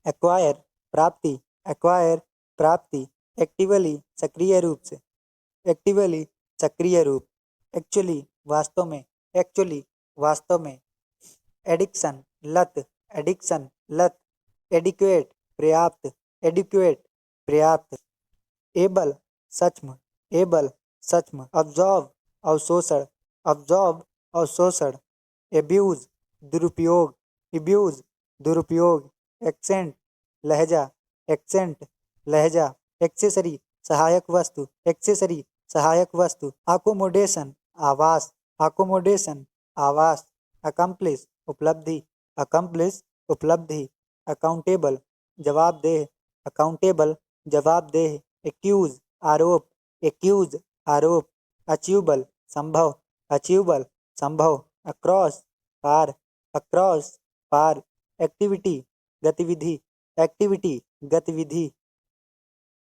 Acquire प्राप्ति, acquire प्राप्ति। Actively सक्रिय रूप से, एक्टिवली सक्रिय रूप। एक्चुअली वास्तव में, एक्चुअली वास्तव में। एडिक्शन लत, एडिक्शन लत। एडिक्वेट पर्याप्त, एडिक्वेट पर्याप्त। एबल सक्षम, एबल सक्षम। ऑब्जॉर्व अवशोषण, ऑब्जॉर्व अवशोषण। एब्यूज दुरुपयोग, एब्यूज दुरुपयोग। एक्सेंट लहजा, एक्सेंट लहजा। एक्सेसरी सहायक वस्तु, एक्सेसरी सहायक वस्तु। अकोमोडेशन आवास, अकोमोडेशन आवास। अकम्प्लिस उपलब्धि, अकम्प्लिस उपलब्धि। अकाउंटेबल जवाबदेह, अकाउंटेबल जवाबदेह। एक्यूज आरोप, एक्यूज आरोप। अचीवेबल संभव, अचीवेबल संभव। अक्रॉस पार, अक्रॉस पार। एक्टिविटी गतिविधि, एक्टिविटी गतिविधि।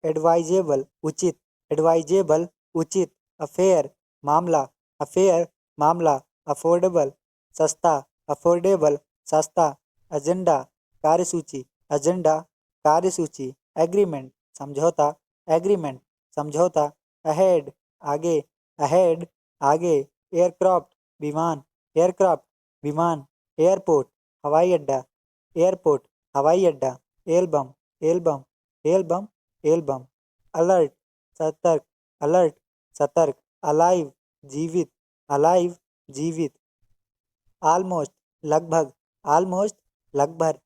एडवाइजेबल उचित, एडवाइजेबल उचित। अफेयर मामला, अफेयर मामला। अफोर्डेबल सस्ता, अफोर्डेबल सस्ता। एजेंडा कार्यसूची, एजेंडा कार्यसूची। एग्रीमेंट समझौता, एग्रीमेंट समझौता। अहेड आगे, अहेड आगे। एयरक्राफ्ट विमान, एयरक्राफ्ट विमान। एयरपोर्ट हवाई अड्डा, एयरपोर्ट हवाई अड्डा। Album, album, album, album. Alert सतर्क, अलर्ट सतर्क। अलाइव जीवित, अलाइव जीवित। ऑलमोस्ट लगभग, ऑलमोस्ट लगभग।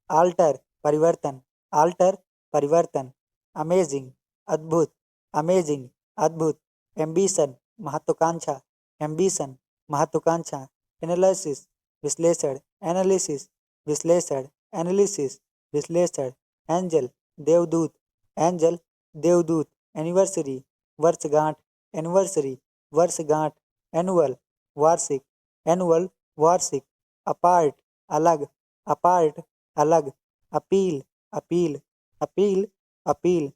आल्टर परिवर्तन, आल्टर परिवर्तन। अमेजिंग अद्भुत, अमेजिंग अद्भुत। एम्बिशन महत्वाकांक्षा, एम्बिशन महत्वाकांक्षा। एनालिसिस विश्लेषण, एनालिसिस विश्लेषण। एनालिसिस विश्लेषण। एंजल देवदूत, एंजल देवदूत। एनिवर्सरी वर्षगांठ, एनिवर्सरी वर्षगांठ। एनुअल वार्षिक, एनुअल वार्षिक। अपार्ट अलग, अपार्ट अलग। Appeal, appeal, appeal, appeal.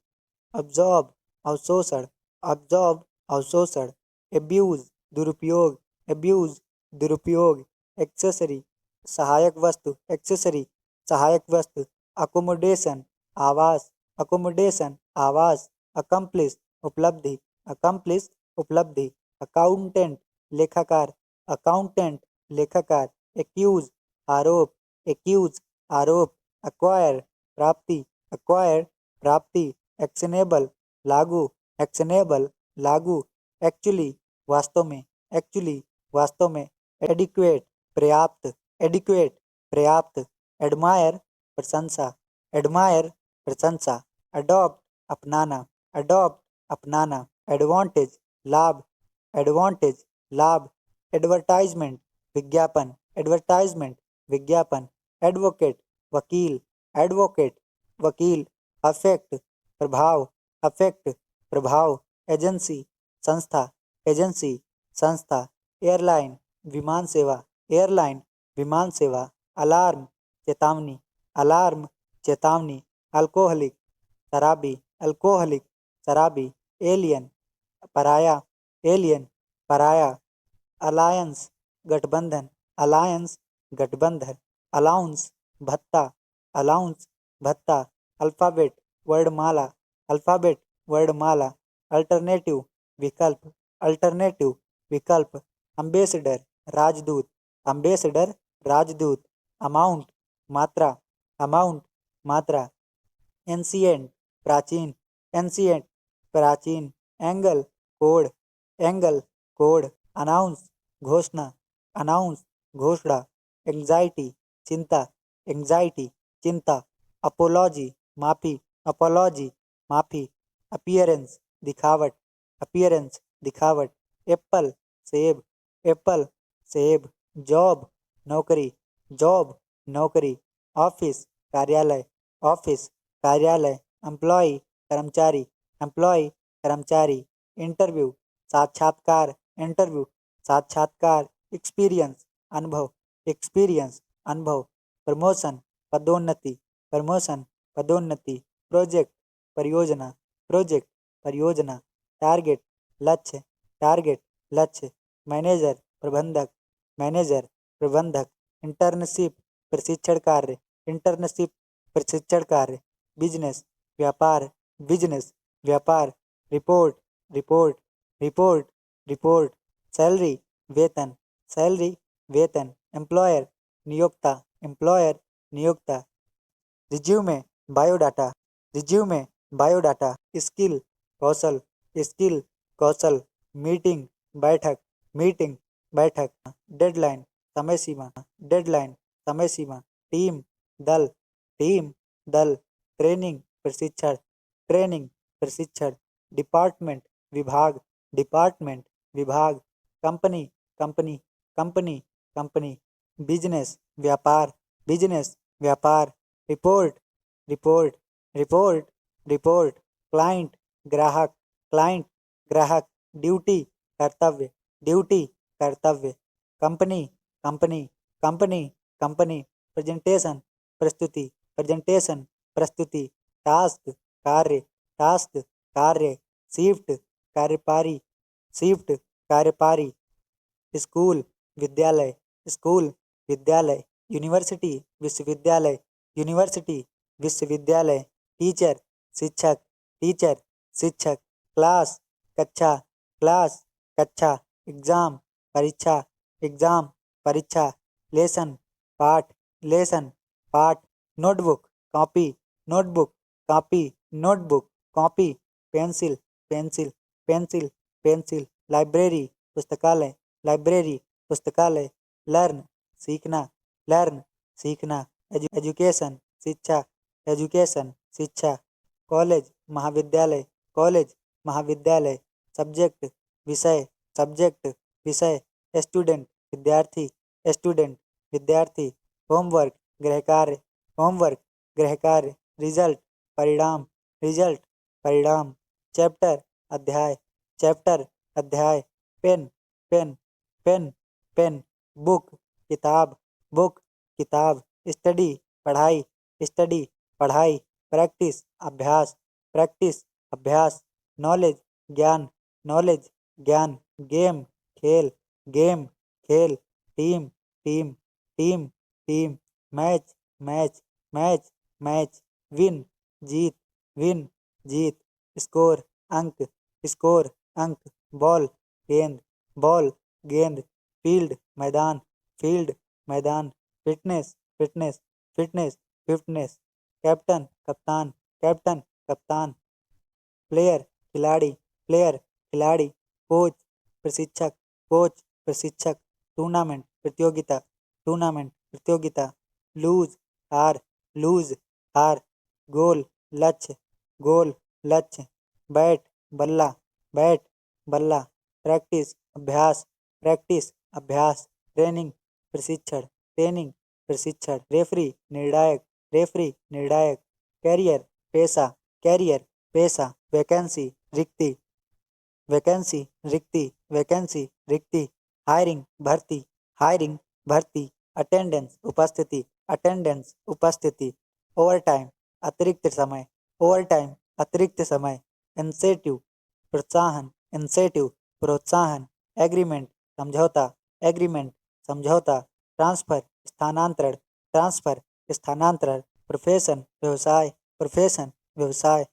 Absorb अवशोषण, अब्जॉर्ब अवशोषण। एब्यूज दुरुपयोग, एब्यूज दुरुपयोग। एक्सेसरी सहायक वस्तु, एक्सेसरी सहायक वस्तु। अकोमोडेशन आवास, अकोमोडेशन आवास। अकम्प्लिस उपलब्धि, अकम्प्लिस उपलब्धि। अकाउंटेंट लेखाकार, अकाउंटेंट लेखाकार। एक्यूज आरोप, एक्यूज आरोप। एक्वायर प्राप्ति, एक्वायर प्राप्ति। एक्शनेबल लागू, एक्शनेबल लागू। एक्चुअली वास्तव में, एक्चुअली वास्तव में। एडिक्वेट पर्याप्त, एडिक्वेट पर्याप्त। एडमायर प्रशंसा, एडमायर प्रशंसा। अडॉप्ट अपनाना, अडॉप्ट अपनाना। एडवांटेज लाभ, एडवांटेज लाभ। एडवर्टाइजमेंट विज्ञापन, एडवर्टाइजमेंट विज्ञापन। एडवोकेट वकील, एडवोकेट वकील। अफेक्ट प्रभाव, अफेक्ट प्रभाव। एजेंसी संस्था, एजेंसी संस्था। एयरलाइन विमान सेवा, एयरलाइन विमान सेवा। अलार्म चेतावनी, अलार्म चेतावनी। अल्कोहलिक शराबी, अल्कोहलिक शराबी। एलियन पराया, एलियन पराया। अलायंस गठबंधन, अलायंस गठबंधन। अलाउंस भत्ता, अलाउंस भत्ता। अल्फ़ाबेट वर्णमाला, अल्फ़ाबेट वर्णमाला। अल्टरनेटिव विकल्प, अल्टरनेटिव विकल्प। अम्बेसडर राजदूत, अम्बेसडर राजदूत। अमाउंट मात्रा, अमाउंट मात्रा। एंशिएंट प्राचीन, एंशिएंट प्राचीन। Angle code, angle code. Announce घोषणा, अनाउंस घोषणा। एंजाइटी चिंता, एंजाइटी चिंता। अपोलॉजी माफी, अपोलॉजी माफी। अपीयरेंस दिखावट, अपीयरेंस दिखावट। एप्पल सेब, एप्पल सेब। जॉब नौकरी, जॉब नौकरी। ऑफिस कार्यालय, ऑफिस कार्यालय। एम्प्लॉय कर्मचारी, एम्प्लॉय कर्मचारी। इंटरव्यू साक्षात्कार, इंटरव्यू साक्षात्कार। एक्सपीरियंस अनुभव, एक्सपीरियंस अनुभव। प्रमोशन पदोन्नति, प्रमोशन पदोन्नति। प्रोजेक्ट परियोजना, प्रोजेक्ट परियोजना। टारगेट लक्ष्य, टारगेट लक्ष्य। मैनेजर प्रबंधक, मैनेजर प्रबंधक। इंटर्नशिप प्रशिक्षण कार्य, इंटर्नशिप प्रशिक्षण कार्य, बिजनेस व्यापार, बिजनेस व्यापार, report report report report, salary वेतन, सैलरी वेतन, एम्प्लॉयर नियोक्ता, एम्प्लॉयर नियोक्ता, resume biodata, resume biodata, skill कौशल, स्किल कौशल, मीटिंग बैठक, मीटिंग बैठक, डेडलाइन समय सीमा, डेडलाइन समय सीमा, टीम दल, टीम दल, ट्रेनिंग प्रशिक्षण, ट्रेनिंग प्रशिक्षण, डिपार्टमेंट विभाग, डिपार्टमेंट विभाग, company company company company, business व्यापार, बिजनेस व्यापार, report report report report, client ग्राहक, क्लाइंट ग्राहक, ड्यूटी कर्तव्य, ड्यूटी कर्तव्य, company company company company, presentation प्रस्तुति, प्रेजेंटेशन प्रस्तुति, टास्क कार्य, टास्क कार्य, शिफ्ट कार्यपारी, शिफ्ट कार्यपारी, स्कूल विद्यालय, स्कूल विद्यालय, यूनिवर्सिटी विश्वविद्यालय, यूनिवर्सिटी विश्वविद्यालय, टीचर शिक्षक, टीचर शिक्षक, क्लास कक्षा, क्लास कक्षा, एग्जाम परीक्षा, एग्जाम परीक्षा, लेसन पाठ, लेसन पाठ, notebook copy, notebook copy, notebook copy, pencil pencil pencil pencil, library पुस्तकालय, लाइब्रेरी पुस्तकालय, लर्न सीखना, लर्न सीखना, एजुकेशन शिक्षा, एजुकेशन शिक्षा, कॉलेज महाविद्यालय, कॉलेज महाविद्यालय, सब्जेक्ट विषय, सब्जेक्ट विषय, स्टूडेंट विद्यार्थी, स्टूडेंट विद्यार्थी, होमवर्क गृह कार्य, होमवर्क गृह कार्य, रिजल्ट परिणाम, रिजल्ट परिणाम, चैप्टर अध्याय, चैप्टर अध्याय, pen pen pen pen, book किताब, बुक किताब, स्टडी पढ़ाई, स्टडी पढ़ाई, प्रैक्टिस अभ्यास, प्रैक्टिस अभ्यास, नॉलेज ज्ञान, नॉलेज ज्ञान, गेम खेल, गेम खेल, team team team team, match match match match, win जीत, विन जीत, स्कोर अंक, स्कोर अंक, बॉल गेंद, बॉल गेंद, फील्ड मैदान, फील्ड मैदान, fitness fitness fitness fitness, captain कप्तान, कैप्टन कप्तान, प्लेयर खिलाड़ी, प्लेयर खिलाड़ी, कोच प्रशिक्षक, कोच प्रशिक्षक, टूर्नामेंट प्रतियोगिता, टूर्नामेंट प्रतियोगिता, लूज हार, लूज हार, गोल लक्ष्य, गोल लक्ष्य, बैट बल्ला, बैट बल्ला, प्रैक्टिस अभ्यास, प्रैक्टिस अभ्यास, ट्रेनिंग प्रशिक्षण, ट्रेनिंग प्रशिक्षण, रेफरी निर्णायक, रेफरी निर्णायक, कैरियर पेशा, कैरियर पेशा, वैकेंसी रिक्ति, वैकेंसी रिक्ति, वैकेंसी रिक्ति, हायरिंग भर्ती, हायरिंग भर्ती, अटेंडेंस उपस्थिति, अटेंडेंस उपस्थिति, ओवरटाइम अतिरिक्त समय, ओवरटाइम अतिरिक्त समय, इंसेटिव प्रोत्साहन, इंसेटिव प्रोत्साहन, एग्रीमेंट समझौता, एग्रीमेंट समझौता, ट्रांसफर स्थानांतरण, ट्रांसफर स्थानांतरण, प्रोफेशन व्यवसाय, प्रोफेशन व्यवसाय,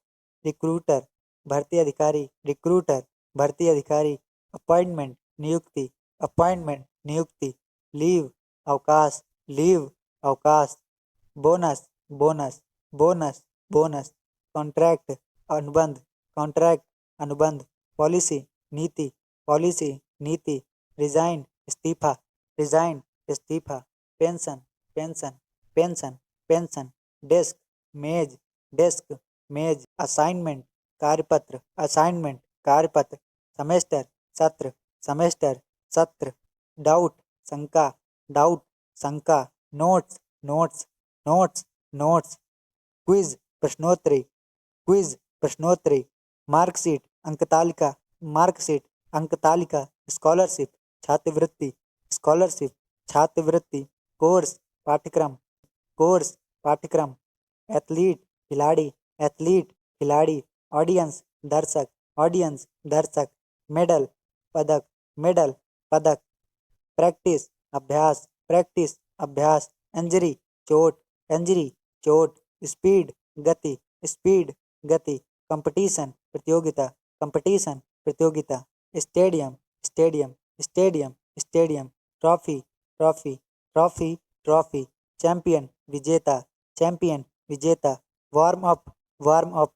रिक्रूटर भर्ती अधिकारी, रिक्रूटर भर्ती अधिकारी, अपॉइंटमेंट नियुक्ति, अपॉइंटमेंट नियुक्ति, लीव अवकाश, लीव अवकाश, bonus bonus bonus bonus, contract अनुबंध, कॉन्ट्रैक्ट अनुबंध, पॉलिसी नीति, पॉलिसी नीति, रिजाइन इस्तीफा, रिजाइन इस्तीफा, pension pension pension pension, desk मेज, डेस्क मेज, असाइनमेंट कार्यपत्र, असाइनमेंट कार्यपत्र, सेमेस्टर सत्र, सेमेस्टर सत्र, डाउट शंका, डाउट शंका, notes notes notes notes, quiz प्रश्नोत्तरी, क्विज प्रश्नोत्तरी, मार्कशीट अंकतालिका, मार्कशीट अंकतालिका, स्कॉलरशिप छात्रवृत्ति, स्कॉलरशिप छात्रवृत्ति, कोर्स पाठ्यक्रम, कोर्स पाठ्यक्रम, एथलीट खिलाड़ी, एथलीट खिलाड़ी, ऑडियंस दर्शक, ऑडियंस दर्शक, मेडल पदक, मेडल पदक, प्रैक्टिस अभ्यास, प्रैक्टिस अभ्यास, इंजरी चोट, इंजरी चोट, स्पीड गति, स्पीड गति, कंपटीशन प्रतियोगिता, कंपटीशन प्रतियोगिता, stadium stadium stadium stadium, trophy trophy trophy trophy, champion विजेता, चैंपियन विजेता, warm up,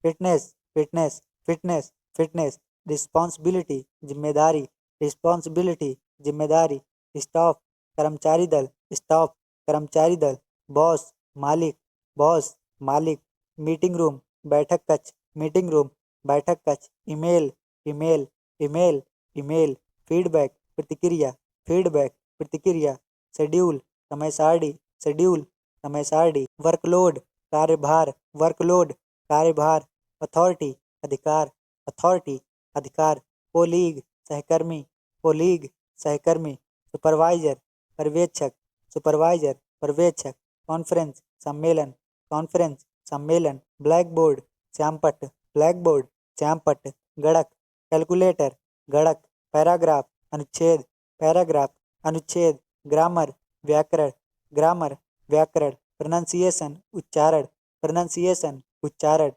fitness fitness fitness fitness, responsibility जिम्मेदारी, रिस्पॉन्सिबिलिटी जिम्मेदारी, स्टाफ कर्मचारी दल, स्टाफ कर्मचारी दल, बॉस मालिक, बॉस मालिक, मीटिंग रूम बैठक कक्ष, मीटिंग रूम बैठक कक्ष, email email email email, feedback प्रतिक्रिया, फीडबैक प्रतिक्रिया, शेड्यूल समय सारणी, शेड्यूल समय सारणी, वर्कलोड कार्यभार, वर्कलोड कार्यभार, अथॉरिटी अधिकार, अथॉरिटी अधिकार, कोलीग सहकर्मी, कोलीग सहकर्मी, सुपरवाइजर पर्यवेक्षक, सुपरवाइजर पर्यवेक्षक, कॉन्फ्रेंस सम्मेलन, कॉन्फ्रेंस सम्मेलन, ब्लैक बोर्ड श्यामपट्ट, ब्लैक बोर्ड श्यामपट्ट, गणक कैलकुलेटर, गणक, पैराग्राफ अनुच्छेद, पैराग्राफ अनुच्छेद, ग्रामर व्याकरण, ग्रामर व्याकरण, प्रोनाउंसिएशन उच्चारण, प्रोनाउंसिएशन उच्चारण,